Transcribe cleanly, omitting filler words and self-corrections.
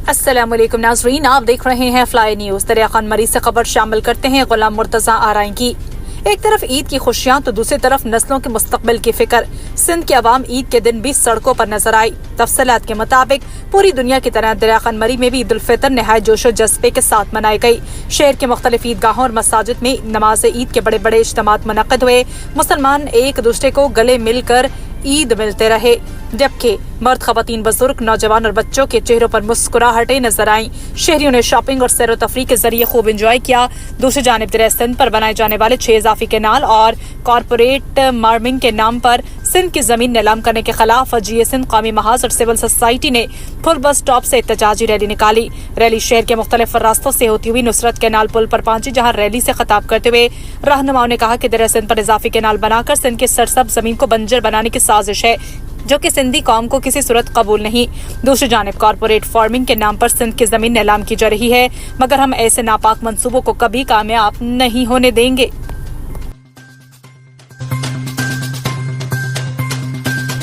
السلام علیکم ناظرین، آپ دیکھ رہے ہیں فلائی نیوز۔ دریا خان مری سے خبر شامل کرتے ہیں غلام مرتضی آرائیں کی۔ ایک طرف عید کی خوشیاں تو دوسری طرف نسلوں کے مستقبل کی فکر۔ سندھ کی عوام عید کے دن بھی سڑکوں پر نظر آئی۔ تفصیلات کے مطابق پوری دنیا کی طرح دریا خان مری میں بھی عید الفطر نہایت جوش و جذبے کے ساتھ منائی گئی۔ شہر کے مختلف عیدگاہوں اور مساجد میں نماز عید کے بڑے بڑے اجتماعات منعقد ہوئے۔ مسلمان ایک دوسرے کو گلے مل کر عید ملتے رہے، جبکہ مرد، خواتین، بزرگ، نوجوان اور بچوں کے چہروں پر مسکراہٹیں نظر آئیں۔ شہریوں نے شاپنگ اور سیر و تفریح کے ذریعے خوب انجوائے کیا۔ دوسری جانب دریا سندھ پر بنائے جانے والے 6 اضافی کینال اور کارپوریٹ مارمنگ کے نام پر سندھ کی زمین نیلام کرنے کے خلاف جی سندھ، قومی محاذ اور سول سوسائٹی نے پل بس سٹاپ سے احتجاجی ریلی نکالی۔ ریلی شہر کے مختلف راستوں سے ہوتی ہوئی نصرت کینال پل پر پہنچی، جہاں ریلی سے خطاب کرتے ہوئے رہنماؤں نے کہا کہ دریا سندھ پر اضافی کینال بنا کر سندھ کے سرسبز زمین کو بنجر بنانے کی سازش ہے، جو کہ سندھی قوم کو کسی صورت قبول نہیں۔ دوسری جانب کارپوریٹ فارمنگ کے نام پر سندھ کی زمین نیلام کی جا رہی ہے، مگر ہم ایسے ناپاک منصوبوں کو کبھی کامیاب نہیں ہونے دیں گے۔